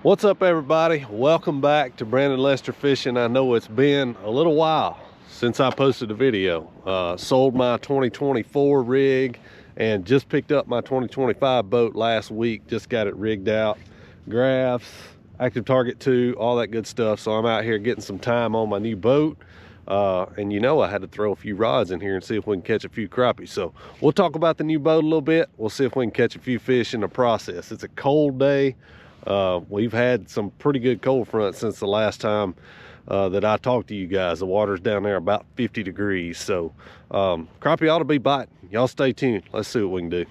What's up, everybody? Welcome back to Brandon Lester Fishing. I know it's been a little while since I posted a video. Sold my 2024 rig and just picked up my 2025 boat last week. Just got it rigged out, graphs, active target 2, all that good stuff. So I'm out here getting some time on my new boat. And you know, I had to throw a few rods in here and see if we can catch a few crappie. So we'll talk about the new boat a little bit. We'll see if we can catch a few fish in the process. It's a cold day. We've had some pretty good cold fronts since the last time that I talked to you guys. The water's down there about 50 degrees. So crappie ought to be biting. Y'all stay tuned. Let's see what we can do.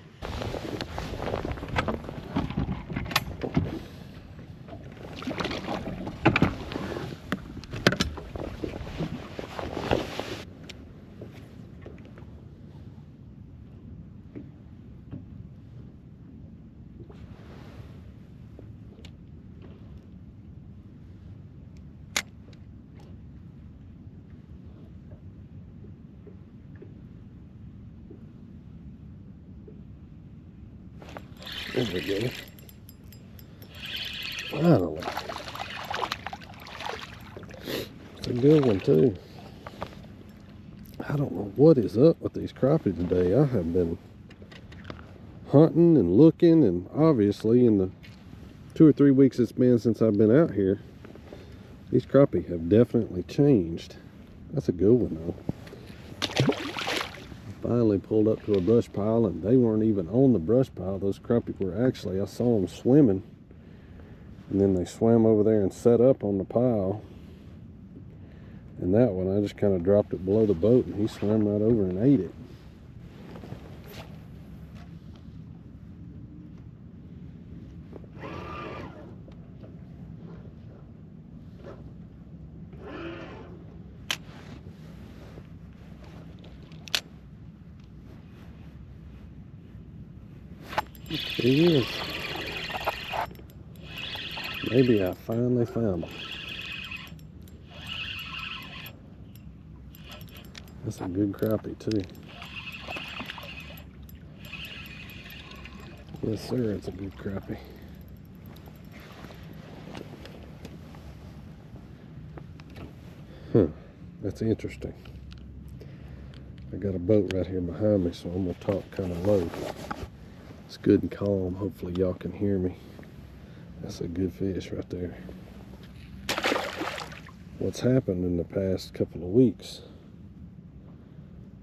There we go. Finally. It's a good one too. I don't know what is up with these crappie today. I have been hunting and looking, and obviously in the 2 or 3 weeks it's been since I've been out here, these crappie have definitely changed. That's a good one though. Finally pulled up to a brush pile, and they weren't even on the brush pile. Those crappie were actually, I saw them swimming, and then they swam over there and set up on the pile. And that one, I just kind of dropped it below the boat, and he swam right over and ate it. He is. Maybe I finally found him. That's a good crappie too. Yes sir, it's a good crappie. That's interesting. I got a boat right here behind me, so I'm gonna talk kind of low. It's good and calm. Hopefully y'all can hear me. That's a good fish right there. What's happened in the past couple of weeks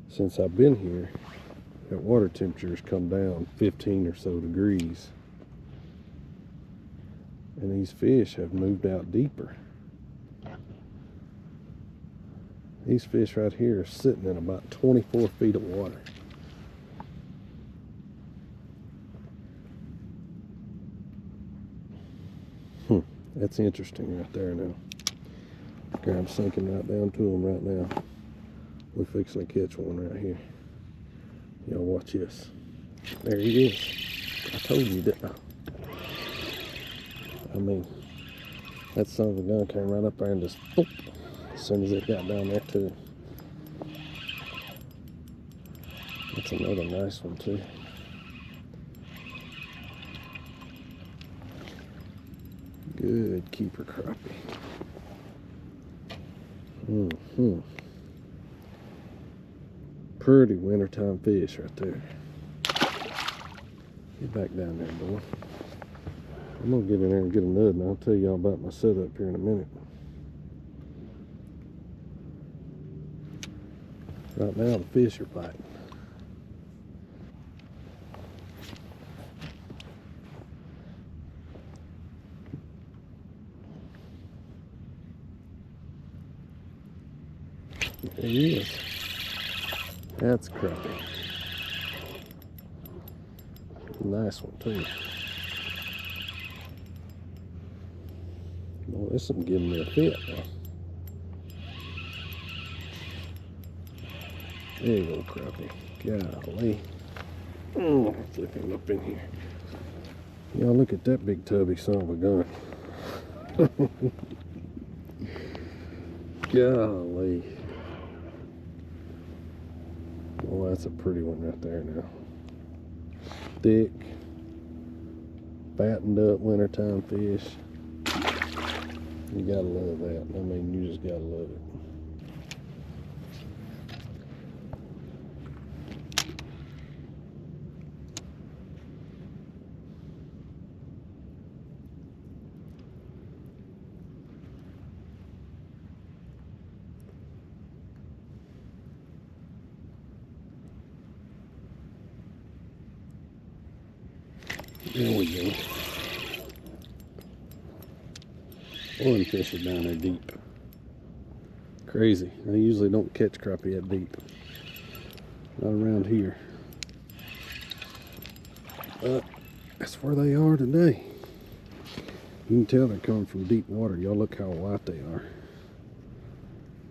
since I've been here, that water temperature's come down 15 or so degrees, and these fish have moved out deeper. These fish right here are sitting in about 24 feet of water. That's interesting right there now. Okay, I'm sinking right down to them right now. We're fixing to catch one right here. Y'all watch this. There he is. I told you, didn't I? I mean, that son of a gun came right up there and just boop, as soon as it got down there too. That's another nice one too. Good keeper crappie. Pretty wintertime fish right there. Get back down there, boy. I'm gonna get in there and get a nut, and I'll tell y'all about my setup here in a minute. Right now the fish are biting. There he is. That's crappie. Nice one too. Well, this isn't giving me a fit now. There you go, crappie. Golly. Flip him up in here. Y'all look at that big tubby son of a gun. Golly. Oh, that's a pretty one right there now. Thick, fattened up wintertime fish. You gotta love that. I mean, you just gotta love it. There we go. One fish is down there deep. Crazy. I usually don't catch crappie that deep. Not around here. But that's where they are today. You can tell they're coming from deep water. Y'all look how white they are.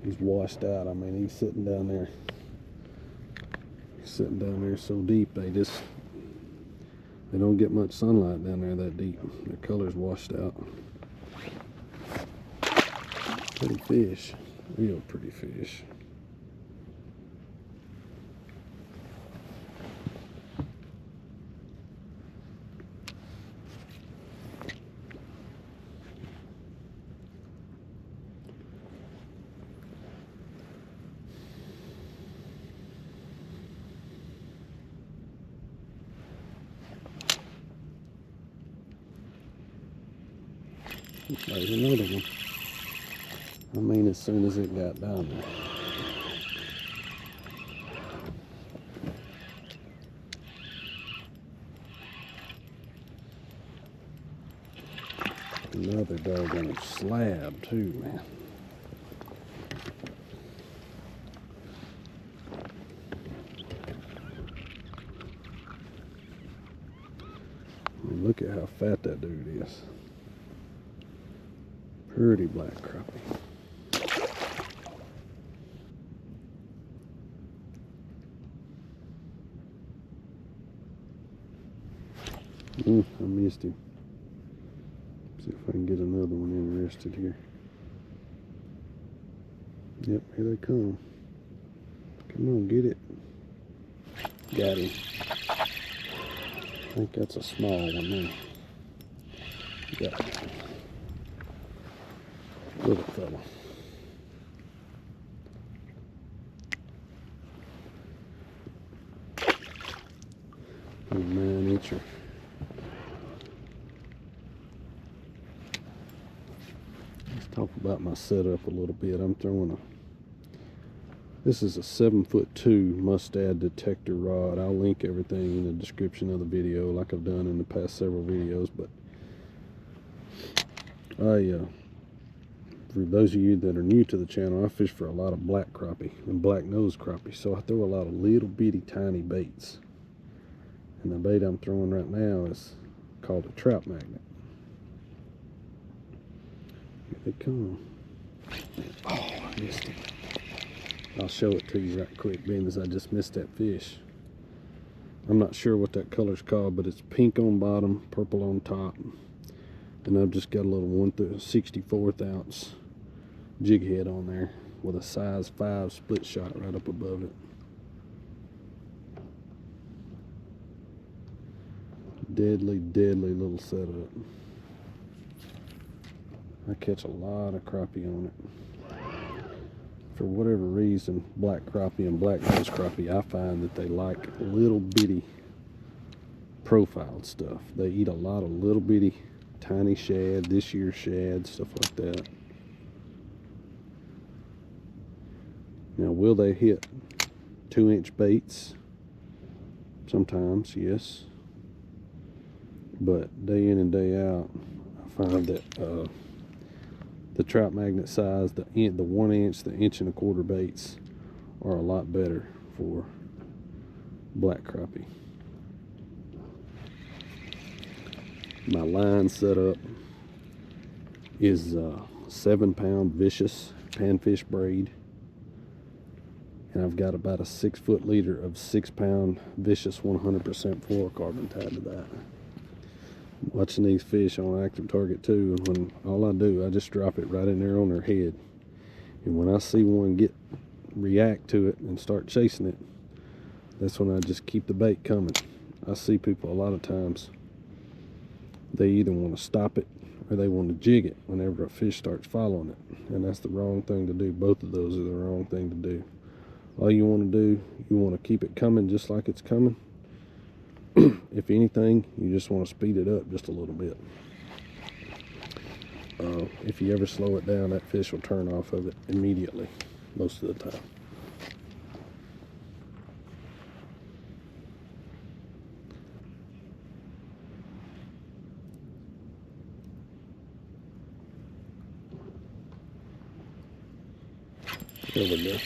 He's washed out. I mean, he's sitting down there. He's sitting down there so deep, they don't get much sunlight down there that deep. Their color's washed out. Pretty fish. Real pretty fish. There's another one. I mean, as soon as it got down there. Another doggone slab too, man. I mean, look at how fat that dude is. Pretty black crappie. I missed him. See if I can get another one interested here. Yep, here they come. Come on, get it. Got him. I think that's a small one there. Got it. Little fella. Oh, 9-incher. Let's talk about my setup a little bit. I'm throwing this is a 7'2" mustad detector rod. I'll link everything in the description of the video like I've done in the past several videos, but for those of you that are new to the channel, I fish for a lot of black crappie and black nose crappie, so I throw a lot of little bitty tiny baits. And the bait I'm throwing right now is called a trap magnet. Here they come. Oh, I missed it. I'll show it to you right quick, being as I just missed that fish. I'm not sure what that color's called, but it's pink on bottom, purple on top. And I've just got a little 1/64 ounce jig head on there with a size 5 split shot right up above it. Deadly, deadly little setup. I catch a lot of crappie on it. For whatever reason, black crappie and black nose crappie, I find that they like little bitty profiled stuff. They eat a lot of little bitty tiny shad, this year's shad, stuff like that. Now, will they hit 2-inch baits? Sometimes, yes. But day in and day out, I find that the trout magnet size, the 1-inch, the 1.25-inch baits are a lot better for black crappie. My line setup is 7-pound vicious panfish braid, and I've got about a 6-foot leader of 6-pound vicious 100% fluorocarbon tied to that. Watching these fish on active target too, and when all I do, I just drop it right in there on their head, and when I see one react to it and start chasing it, that's when I just keep the bait coming. I see people a lot of times, they either want to stop it or they want to jig it whenever a fish starts following it. And that's the wrong thing to do. Both of those are the wrong thing to do. All you want to do, you want to keep it coming just like it's coming. If anything, you just want to speed it up just a little bit. If you ever slow it down, that fish will turn off of it immediately, most of the time. There we go.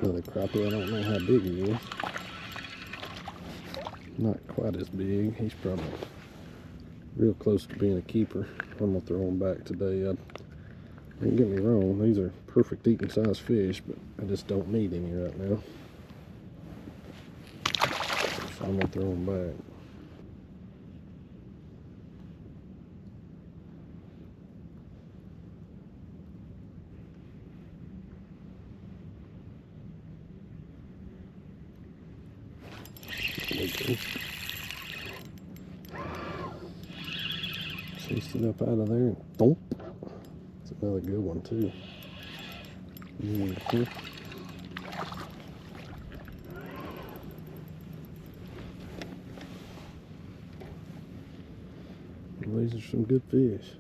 Another crappie. I don't know how big he is. Not quite as big. He's probably real close to being a keeper. I'm gonna throw him back today. Don't get me wrong, these are perfect eating size fish, but I just don't need any right now. So I'm gonna throw them back. Chased it up out of there and thump. It's another good one too. Well, these are some good fish.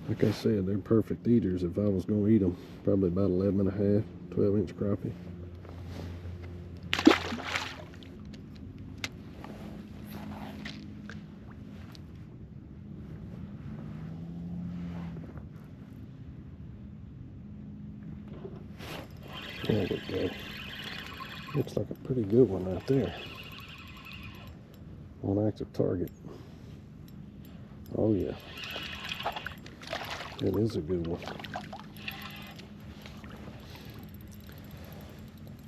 Like I said, they're perfect eaters. If I was going to eat them, probably about 11.5, 12-inch crappie. There we go. Looks like a pretty good one right there. On active target. Oh yeah. It is a good one.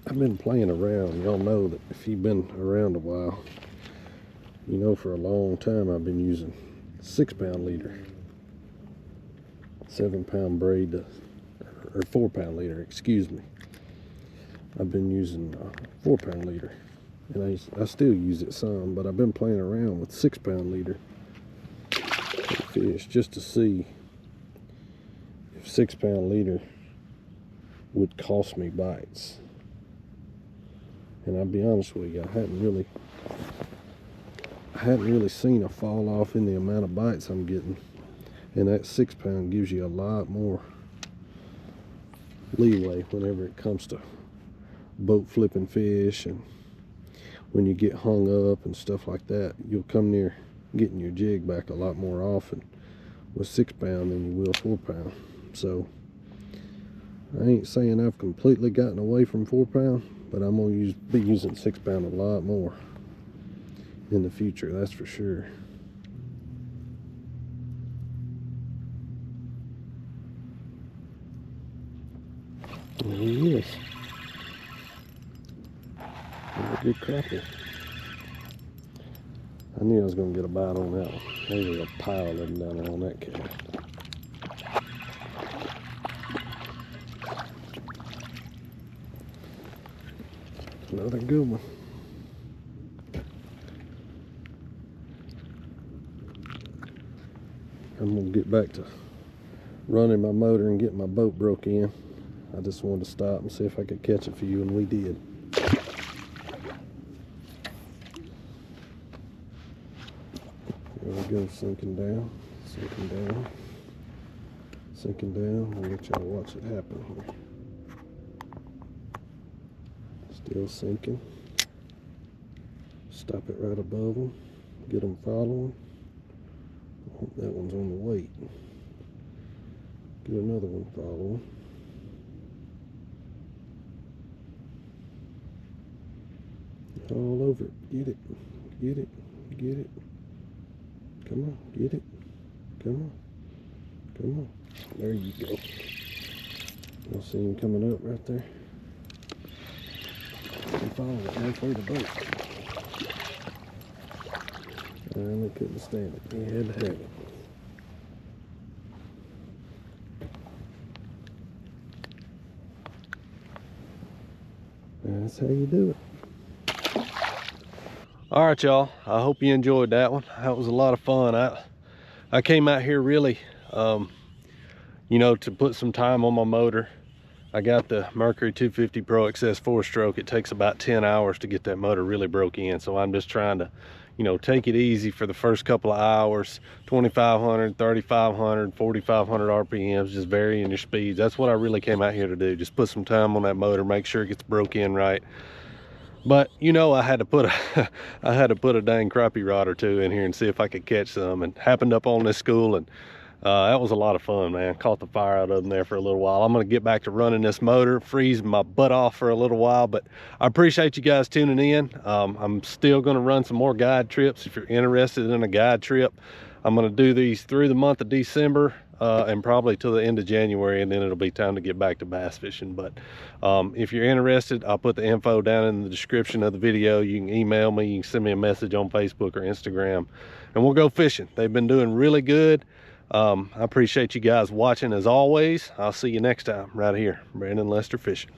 I've been playing around. Y'all know that if you've been around a while, you know for a long time I've been using 6-pound leader. 7-pound braid, or 4-pound leader, excuse me. I've been using 4-pound leader, and I still use it some, but I've been playing around with 6-pound leader fish just to see if 6-pound leader would cost me bites. And I'll be honest with you, I hadn't really seen a fall off in the amount of bites I'm getting, and that 6-pound gives you a lot more leeway whenever it comes to boat flipping fish, and when you get hung up and stuff like that, you'll come near getting your jig back a lot more often with 6-pound than you will 4-pound. So I ain't saying I've completely gotten away from 4-pound, but I'm gonna be using 6-pound a lot more in the future, that's for sure. There he is. A good crappie. I knew I was going to get a bite on that one. There's a pile of them down there on that cast. Another good one. I'm going to get back to running my motor and getting my boat broke in. I just wanted to stop and see if I could catch it for you, and we did. There we go, sinking down, sinking down, sinking down. I'll let y'all watch it happen here. Still sinking. Stop it right above them. Get them following. Oh, that one's on the weight. Get another one following. All over it. Get it. Get it. Get it. Come on. Get it. Come on. Come on. There you go. You'll see him coming up right there. He followed it halfway to the boat. And they couldn't stand it. He had to have it. That's how you do it. All right, y'all, I hope you enjoyed that one. That was a lot of fun. I came out here really you know, to put some time on my motor. I got the Mercury 250 Pro XS 4-stroke. It takes about 10 hours to get that motor really broke in, so I'm just trying to, you know, take it easy for the first couple of hours. 2,500, 3,500, 4,500 RPMs, just varying your speeds. That's what I really came out here to do, just put some time on that motor, make sure it gets broke in right. But you know, I had to put a I had to put a dang crappie rod or two in here and see if I could catch some, and happened up on this school, and that was a lot of fun, man. Caught the fire out of them there for a little while. I'm gonna get back to running this motor, freeze my butt off for a little while, but I appreciate you guys tuning in. I'm still gonna run some more guide trips. If you're interested in a guide trip, I'm gonna do these through the month of December and probably till the end of January, and then it'll be time to get back to bass fishing. But if you're interested, I'll put the info down in the description of the video. You can email me, you can send me a message on Facebook or Instagram, and we'll go fishing. They've been doing really good. I appreciate you guys watching as always. I'll see you next time right here, Brandon Lester Fishing.